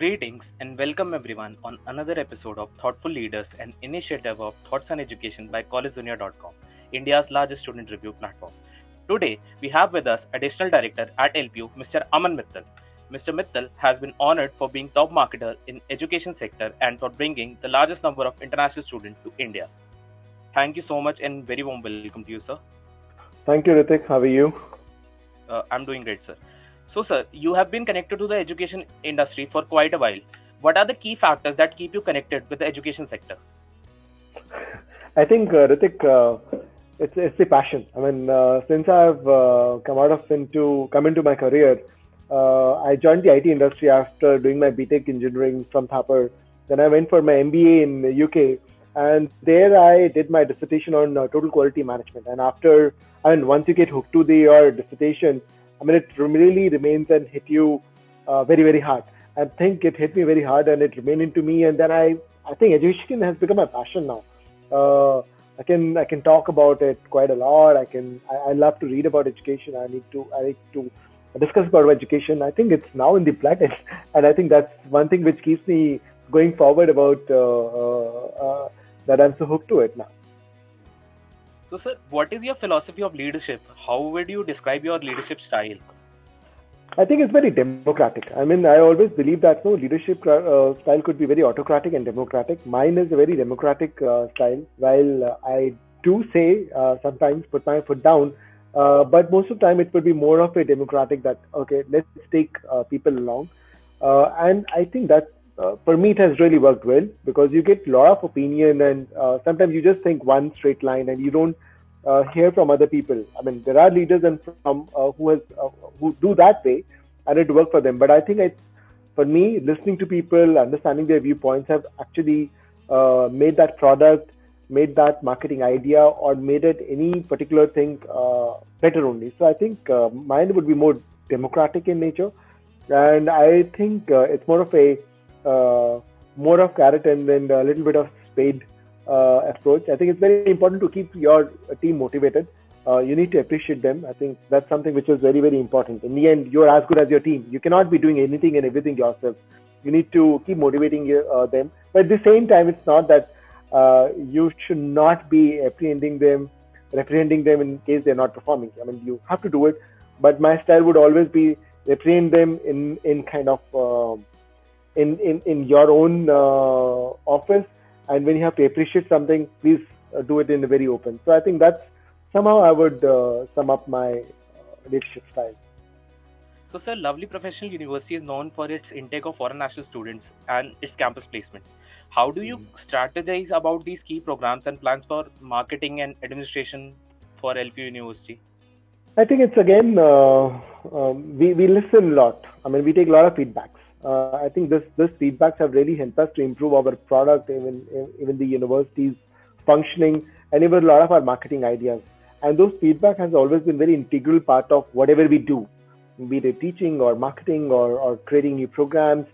Greetings and welcome everyone on another episode of Thoughtful Leaders, an initiative of Thoughts on Education by collegedunia.com, India's largest student review platform. Today, we have with us Additional Director at LPU, Mr. Aman Mittal. Mr. Mittal has been honored for being top marketer in education sector and for bringing the largest number of international students to India. Thank you so much and very warm welcome to you, sir. Thank you, Ritik. How are you? I'm doing great, sir. So, sir, you have been connected to the education industry for quite a while. What are the key factors that keep you connected with the education sector? I think, Ritik, it's the passion. I mean, since I've come into my career, I joined the IT industry after doing my BTech engineering from Thapar. Then I went for my MBA in the UK, and there I did my dissertation on total quality management. And once you get hooked to your dissertation, I mean, it really remains and hit you very, very hard. I think it hit me very hard, and it remained into me. And then I think education has become my passion now. I can talk about it quite a lot. I love to read about education. I like to discuss about education. I think it's now in the blood, and I think that's one thing which keeps me going forward about that I'm so hooked to it now. So, sir, what is your philosophy of leadership? How would you describe your leadership style? I think it's very democratic. I mean, I always believe that no leadership style could be very autocratic and democratic. Mine is a very democratic style. While I do say sometimes put my foot down, but most of the time it would be more of a democratic that okay, let's take people along, and I think that for me it has really worked well because you get a lot of opinion and sometimes you just think one straight line and you don't hear from other people. I mean, there are leaders and from who do that way, and it worked for them. But I think for me, listening to people, understanding their viewpoints, have actually made that product, made that marketing idea, or made it any particular thing better only. So I think mine would be more democratic in nature, and I think it's more of carrot and then a little bit of spade approach. I think it's very important to keep your team motivated. You need to appreciate them. I think that's something which is very, very important. In the end, you're as good as your team. You cannot be doing anything and everything yourself. You need to keep motivating them. But at the same time, it's not that you should not be reprehending them in case they're not performing. I mean, you have to do it. But my style would always be reprehend them in kind of in your own office, and when you have to appreciate something, please do it in a very open. So I think that's somehow I would sum up my leadership style. So, sir, Lovely Professional University is known for its intake of foreign national students and its campus placement. How do you strategize about these key programs and plans for marketing and administration for LPU University? I think it's again we listen a lot. I mean, we take a lot of feedbacks. I think this feedbacks have really helped us to improve our product, even the university's functioning, and even a lot of our marketing ideas. And those feedback has always been very integral part of whatever we do, be it teaching or marketing or creating new programs.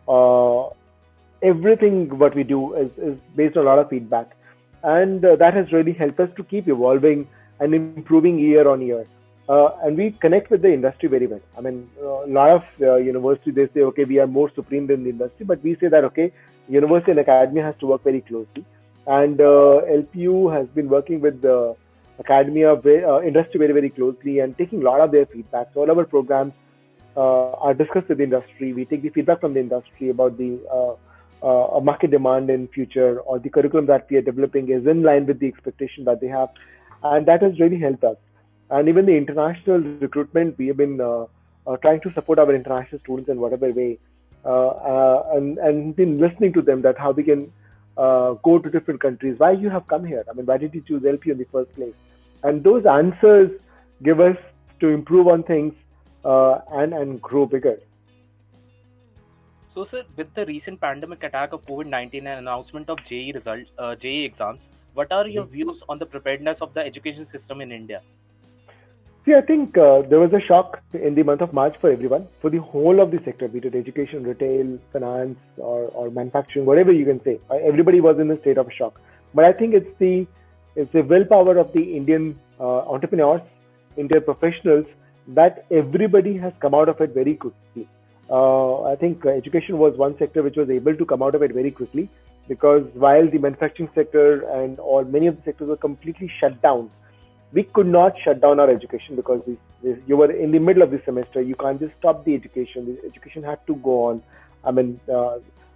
Uh, Everything what we do is based on a lot of feedback, and that has really helped us to keep evolving and improving year on year. And we connect with the industry very well. I mean, a lot of universities they say, okay, we are more supreme than the industry, but we say that okay, university and academia has to work very closely, and LPU has been working with the academia, industry very very closely and taking a lot of their feedback. So all our programs are discussed with the industry. We take the feedback from the industry about the market demand in future, or the curriculum that we are developing is in line with the expectation that they have, and that has really helped us. And even the international recruitment, we have been trying to support our international students in whatever way, and been listening to them that how we can go to different countries. Why you have come here? I mean, why did you choose LP in the first place? And those answers give us to improve on things and grow bigger. So, sir, with the recent pandemic attack of COVID-19 and announcement of JEE exams, what are your views on the preparedness of the education system in India? See, I think there was a shock in the month of March for everyone, for the whole of the sector, be it education, retail, finance, or manufacturing, whatever you can say. Everybody was in a state of shock. But I think it's the willpower of the Indian entrepreneurs, Indian professionals, that everybody has come out of it very quickly. I think education was one sector which was able to come out of it very quickly, because while the manufacturing sector and or many of the sectors were completely shut down, we could not shut down our education, because you were in the middle of the semester. You can't just stop the education. The education had to go on. I mean,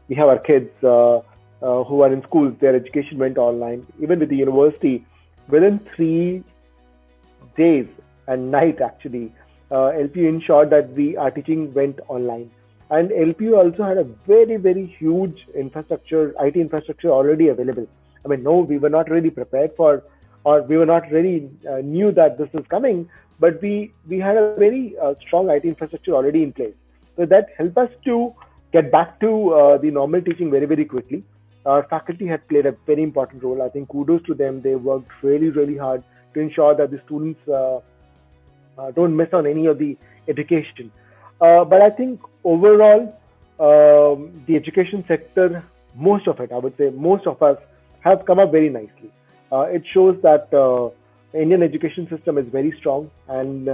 we have our kids who are in schools. Their education went online. Even with the university, within 3 days and night, actually, LPU ensured that our teaching went online. And LPU also had a very, very huge infrastructure, IT infrastructure already available. I mean, no, we were not really prepared for, or we were not really knew that this was coming, but we had a very strong IT infrastructure already in place. So that helped us to get back to the normal teaching very, very quickly. Our faculty had played a very important role. I think kudos to them. They worked really, really hard to ensure that the students don't miss on any of the education. But I think overall, the education sector, most of it, I would say, most of us have come up very nicely. It shows that Indian education system is very strong, and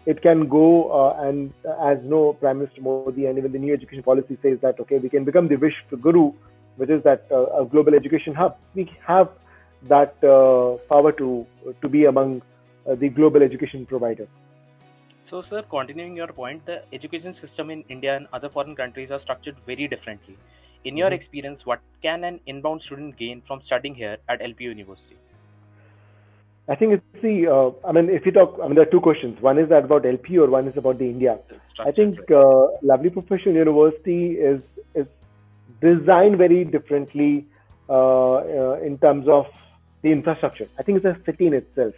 it can go and as no Prime Minister Modi and even the new education policy says that okay, we can become the wish guru, which is that a global education hub. We have that power to be among the global education provider. So, sir, continuing your point, the education system in India and other foreign countries are structured very differently. In your Mhm. experience, what can an inbound student gain from studying here at LPU University? I think it's the, I mean, if you talk, I mean, there are two questions. One is that about LP, or one is about the India. The I structure, think right? Lovely Professional University is designed very differently in terms of the infrastructure. I think it's a city in itself.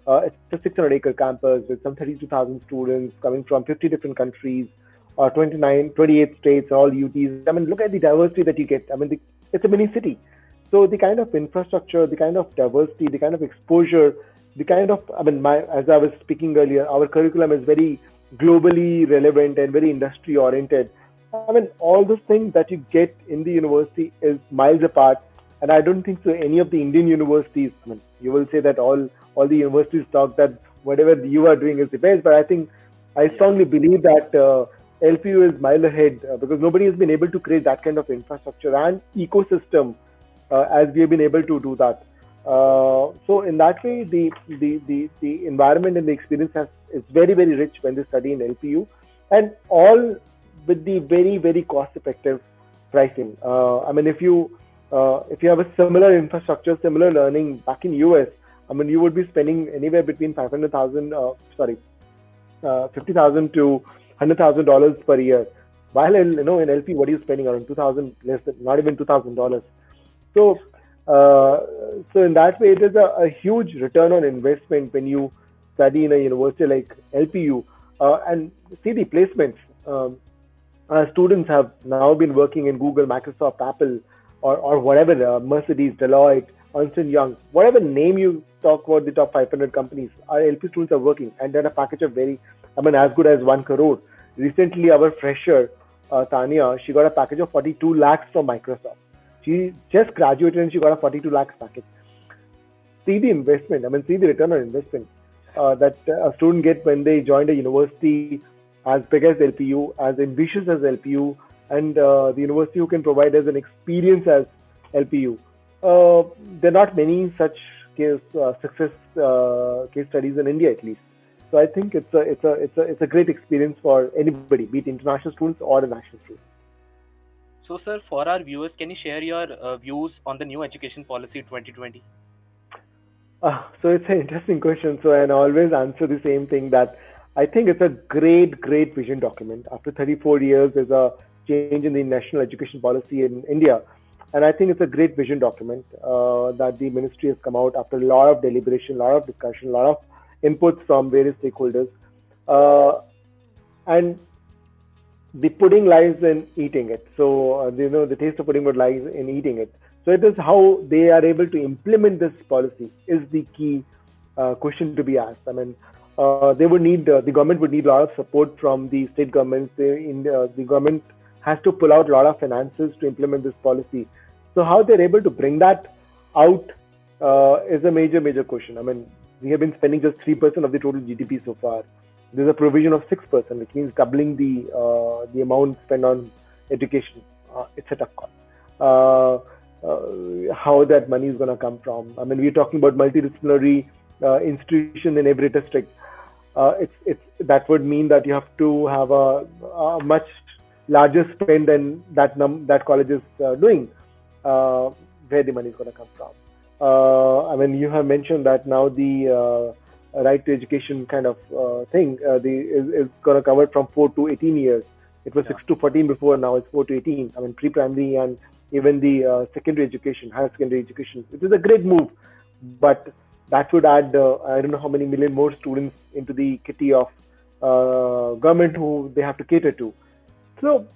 It's a 600-acre campus with some 32,000 students coming from 50 different countries, 28 states, all UTs. I mean, look at the diversity that you get. I mean, it's a mini city. So the kind of infrastructure, the kind of diversity, the kind of exposure, the kind of, I mean, as I was speaking earlier, our curriculum is very globally relevant and very industry oriented. I mean, all those things that you get in the university is miles apart. And I don't think so any of the Indian universities, I mean, you will say that all the universities talk that whatever you are doing is the best, but I think I Yeah. strongly believe that LPU is mile ahead because nobody has been able to create that kind of infrastructure and ecosystem as we have been able to do that. So in that way, the environment and the experience is very, very rich when they study in LPU, and all with the very, very cost effective pricing. I mean, if you have a similar infrastructure, similar learning back in US, I mean, you would be spending anywhere between 500,000, 50,000 to $100,000 per year. While in LP, what are you spending around 2,000, less than not even $2,000. So, uh, so in that way, it is a huge return on investment when you study in a university like LPU and see the placements. Students have now been working in Google, Microsoft, Apple, or whatever, Mercedes, Deloitte, Ernst& Young, whatever name you talk about the top 500 companies, our LP students are working and they're a package of I mean, as good as 1 crore. Recently, our fresher, Tanya, she got a package of 42 lakhs from Microsoft. She just graduated and she got a 42 lakhs package. See the investment, I mean, see the return on investment that a student get when they joined a university as big as LPU, as ambitious as LPU, and the university who can provide us an experience as LPU. There are not many such success case studies in India, at least. So I think it's a great experience for anybody, be it international students or the national students. So, sir, for our viewers, can you share your views on the new education policy 2020? So it's an interesting question. So and I always answer the same thing that I think it's a great, great vision document. After 34 years, there's a change in the national education policy in India, and I think it's a great vision document that the ministry has come out after a lot of deliberation, a lot of discussion, a lot of inputs from various stakeholders, uh, and the pudding lies in eating it. So the taste of pudding would lies in eating it. So it is how they are able to implement this policy is the key question to be asked. I mean, they would need the government would need a lot of support from the state governments. The government has to pull out a lot of finances to implement this policy. So how they're able to bring that out is a major question. I mean, we have been spending just 3% of the total GDP so far. there's a provision of 6%, which means doubling the amount spent on education. It's a tough call. How that money is going to come from? I mean, we're talking about multidisciplinary institution in every district. It's that would mean that you have to have a much larger spend than that college is doing. Where the money is going to come from? I mean, you have mentioned that now the right to education kind of thing is going to cover from 4 to 18 years. It was Yeah. 6 to 14 before, now it's 4 to 18. I mean, pre-primary and even the secondary education, higher secondary education, which is a great move. But that would add, I don't know how many million more students into the kitty of government who they have to cater to. So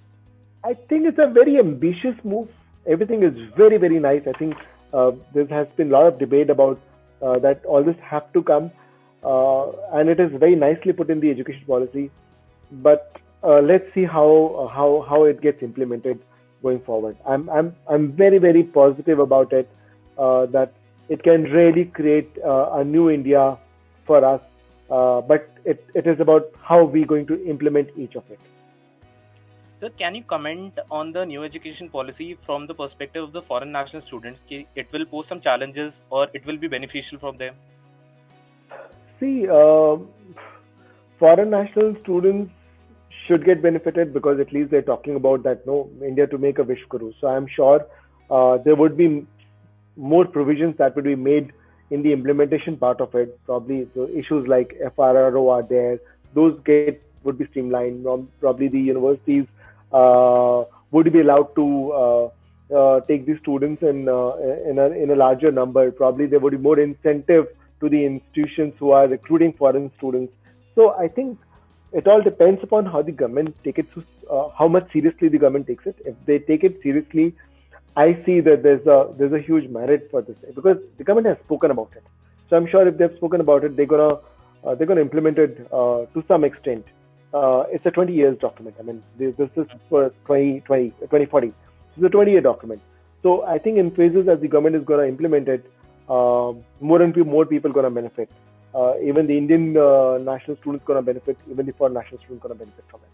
I think it's a very ambitious move. Everything is very, very nice. I think there has been a lot of debate about that all this have to come, and it is very nicely put in the education policy. But let's see how it gets implemented going forward. I'm very, very positive about it. That it can really create a new India for us. But it is about how we're going to implement each of it. Sir, can you comment on the new education policy from the perspective of the foreign national students? It will pose some challenges or it will be beneficial from them? See, foreign national students should get benefited because at least they're talking about that no India to make a Vishwakaroo. So I'm sure there would be more provisions that would be made in the implementation part of it. Probably the issues like FRRO are there; those get would be streamlined. Probably the universities would be allowed to take these students in a larger number. Probably there would be more incentive to the institutions who are recruiting foreign students. So I think it all depends upon how the government take it, how much seriously the government takes it. If they take it seriously, I see that there's a huge merit for this because the government has spoken about it. So I'm sure if they've spoken about it, they're gonna implement it to some extent. It's a 20 years document. I mean, this is for 2040. So it's a 20-year document. So I think in phases as the government is going to implement it, more and more people going to benefit. Even the Indian national students going to benefit. Even the foreign national students going to benefit from it.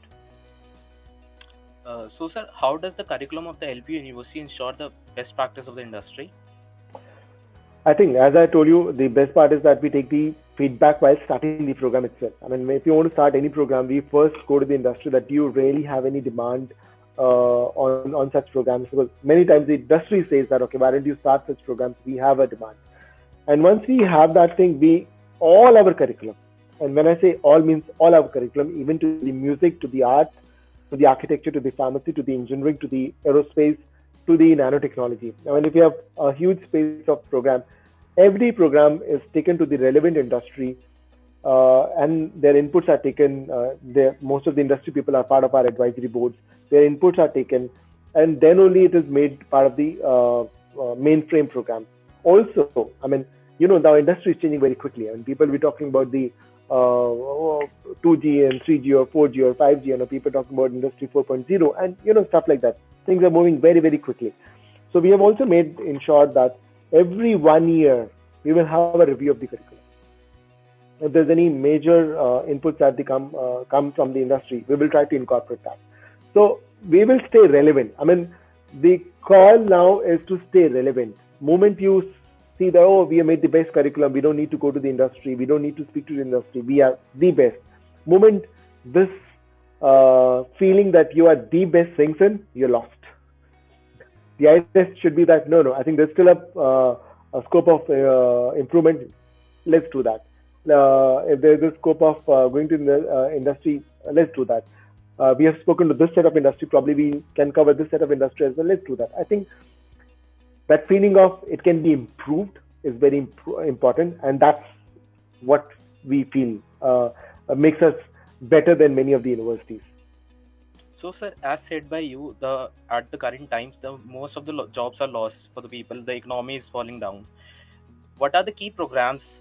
So, sir, how does the curriculum of the LPU University ensure the best practice of the industry? I think, as I told you, the best part is that we take the feedback while starting the program itself. I mean, if you want to start any program, we first go to the industry that do you really have any demand on such programs? Because many times the industry says that, okay, why don't you start such programs? We have a demand. And once we have that thing, all our curriculum, and when I say all means all our curriculum, even to the music, to the art, to the architecture, to the pharmacy, to the engineering, to the aerospace, to the nanotechnology. I mean, if you have a huge space of program, every program is taken to the relevant industry, and their inputs are taken. Most of the industry people are part of our advisory boards. Their inputs are taken, and then only it is made part of the mainframe program. Also, I mean, the industry is changing very quickly. I mean, people be talking about the 2G and 3G or 4G or 5G, people talking about Industry 4.0 and stuff like that. Things are moving very, very quickly. So we have also made sure that every 1 year we will have a review of the curriculum. If there's any major inputs that come from the industry, we will try to incorporate that. So we will stay relevant. I mean, the call now is to stay relevant. Moment you see that, we have made the best curriculum, we don't need to go to the industry, we don't need to speak to the industry, we are the best. Moment this feeling that you are the best sinks in, you're lost. The idea should be that, no, I think there's still a scope of improvement, let's do that. If there's a scope of going to the industry, let's do that. We have spoken to this set of industry, probably we can cover this set of industry as well, let's do that. I think that feeling of it can be improved is very important, and that's what we feel makes us better than many of the universities. So, sir, as said by you, at the current times, most of the jobs are lost for the people. The economy is falling down. What are the key programs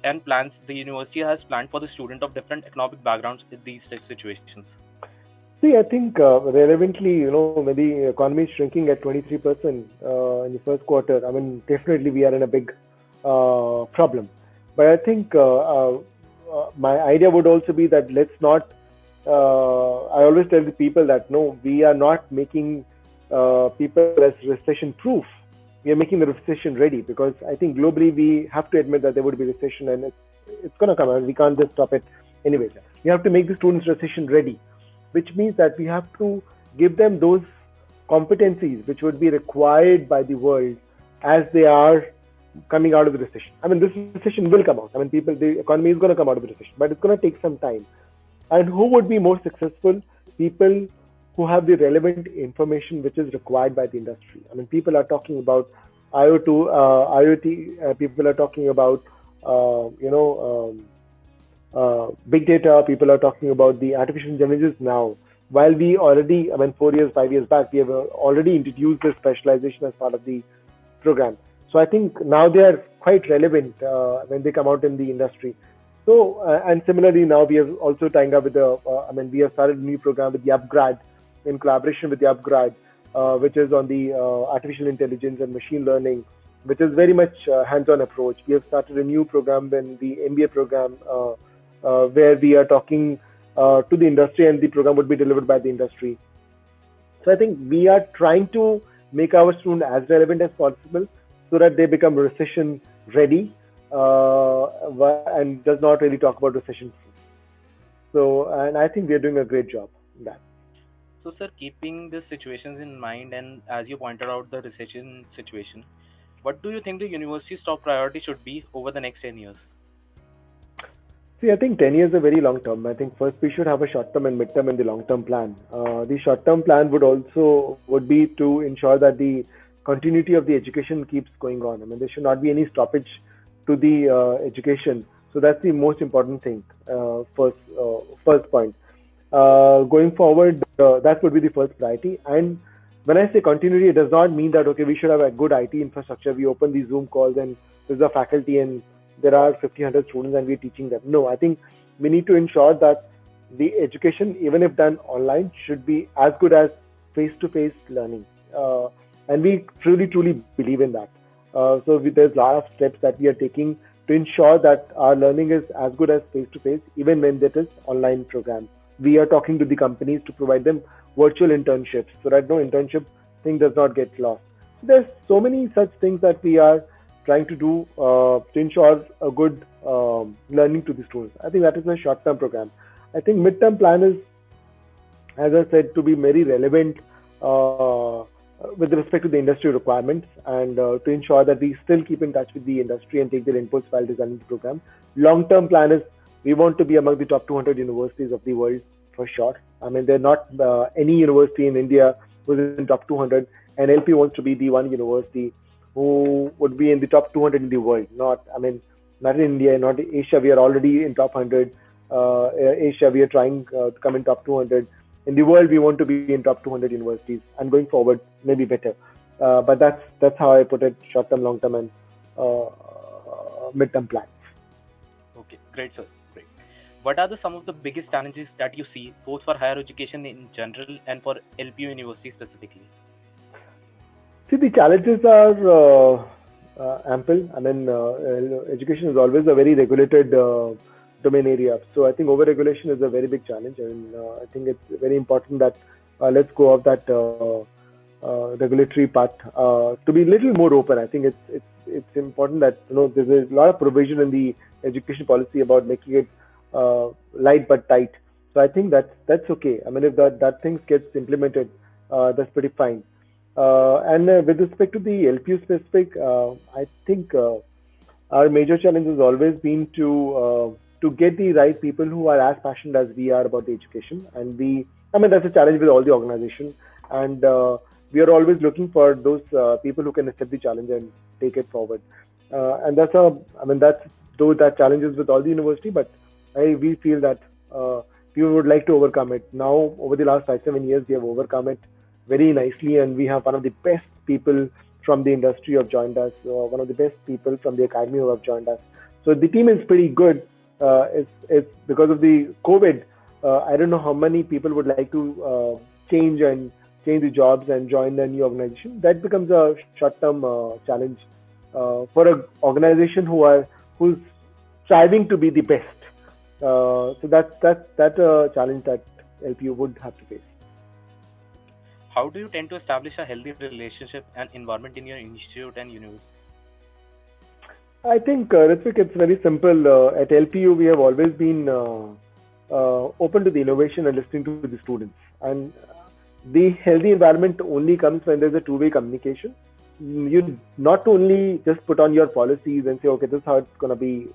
and plans the university has planned for the student of different economic backgrounds in these situations? See, I think relevantly, when the economy is shrinking at 23% in the first quarter, I mean, definitely we are in a big problem. But I think my idea would also be that let's not. I always tell the people that no, we are not making people as recession proof. We are making the recession ready, because I think globally we have to admit that there would be recession, and it's going to come, and we can't just stop it anyway. We have to make the students recession ready, which means that we have to give them those competencies which would be required by the world as they are coming out of the recession. I mean, this recession will come out. I mean, the economy is going to come out of the recession, but it's going to take some time. And who would be more successful? People who have the relevant information which is required by the industry. I mean, people are talking about IoT. People are talking about big data. People are talking about the artificial intelligence now. While we already, I mean, 4 years, 5 years back, we have already introduced this specialization as part of the program. So I think now they are quite relevant when they come out in the industry. So, and similarly, now we are also tying up with we have started a new program with the Upgrad, in collaboration with the Upgrad, which is on the artificial intelligence and machine learning, which is very much hands-on approach. We have started a new program in the MBA program, where we are talking to the industry, and the program would be delivered by the industry. So I think we are trying to make our students as relevant as possible so that they become recession ready, and does not really talk about recession. So, and I think we are doing a great job in that. So, sir, keeping these situations in mind, and as you pointed out the recession situation, what do you think the university's top priority should be over the next 10 years? See, I think 10 years is a very long term. I think first we should have a short term and mid term and the long term plan. The short term plan would be to ensure that the continuity of the education keeps going on. I mean, there should not be any stoppage to the education. So that's the most important thing. First point. Going forward, that would be the first priority. And when I say continuity, it does not mean that okay, we should have a good IT infrastructure. We open these Zoom calls and there's a faculty and there are 50, 100 students and we're teaching them. No, I think we need to ensure that the education, even if done online, should be as good as face-to-face learning. And we truly believe in that. So there's a lot of steps that we are taking to ensure that our learning is as good as face-to-face, even when that is online program. We are talking to the companies to provide them virtual internships so that no internship thing does not get lost. So there's so many such things that we are trying to do to ensure a good learning to the students. I think that is a short-term program. I think mid-term plan is, as I said, to be very relevant with respect to the industry requirements, and to ensure that we still keep in touch with the industry and take their inputs while designing the program. Long-term plan is we want to be among the top 200 universities of the world for sure. I mean, there's not any university in India who's in top 200, and LP wants to be the one university who would be in the top 200 in the world. Not in India, not Asia. We are already in top 100. Asia, we are trying to come in top 200. In the world, we want to be in top 200 universities, and going forward, maybe better. But that's how I put it: short-term, long-term, and mid-term plans. Okay, great, sir. Great. What are some of the biggest challenges that you see, both for higher education in general and for LPU University specifically? See, the challenges are ample. I mean, education is always a very regulated domain area. So I think over-regulation is a very big challenge, and I think it's very important that let's go off that regulatory path to be a little more open. I think it's important that there's a lot of provision in the education policy about making it light but tight. So I think that's okay. I mean, if that thing gets implemented, that's pretty fine. And with respect to the LPU specific, I think our major challenge has always been to get the right people who are as passionate as we are about the education. And that's a challenge with all the organization. And we are always looking for those people who can accept the challenge and take it forward. And that challenge is with all the university, but we feel that we would like to overcome it. Now, over the last 5-7 years, we have overcome it very nicely, and we have one of the best people from the industry who have joined us, one of the best people from the academy who have joined us. So the team is pretty good. It's because of the COVID. I don't know how many people would like to change the jobs and join a new organization. That becomes a short-term challenge for an organization who's striving to be the best. So that's a challenge that LPU would have to face. How do you tend to establish a healthy relationship and environment in your institute and university? I think, Ritvik, it's very simple. At LPU, we have always been open to the innovation and listening to the students. And the healthy environment only comes when there's a two-way communication. You not only just put on your policies and say, okay, this is how it's going to be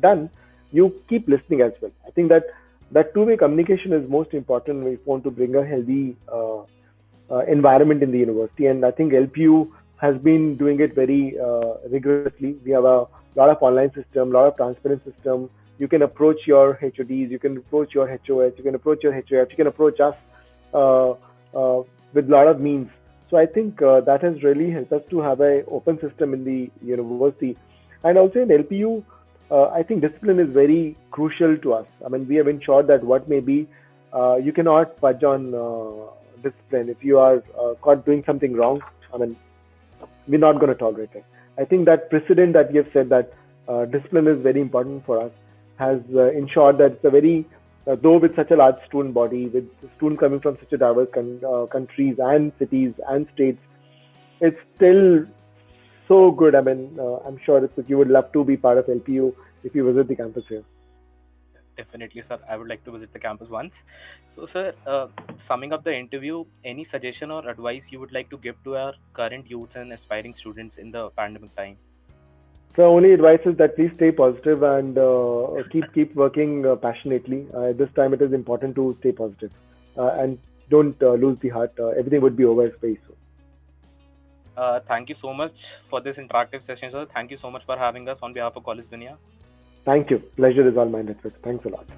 done. You keep listening as well. I think that two-way communication is most important if you want to bring a healthy environment in the university. And I think LPU has been doing it very rigorously. We have a lot of online system, lot of transparent system. You can approach your HODs, you can approach your HOS, you can approach your HOF, you can approach us uh, with a lot of means. So I think that has really helped us to have a open system in the university, and also in LPU. I think discipline is very crucial to us. I mean, we have ensured that what may be, you cannot fudge on discipline. If you are caught doing something wrong, I mean, we're not going to tolerate it. I think that precedent that you have said that discipline is very important for us has ensured that it's a very, though with such a large student body, with students coming from such a diverse countries and cities and states, it's still so good. I mean, I'm sure you would love to be part of LPU if you visit the campus here. Definitely, sir. I would like to visit the campus once. So, sir, summing up the interview, any suggestion or advice you would like to give to our current youths and aspiring students in the pandemic time? So only advice is that please stay positive and keep working passionately. This time it is important to stay positive and don't lose the heart. Everything would be over very soon. Thank you so much for this interactive session, sir. Thank you so much for having us on behalf of College Dunia. Thank you. Pleasure is all mine, Ritwik. Thanks a lot.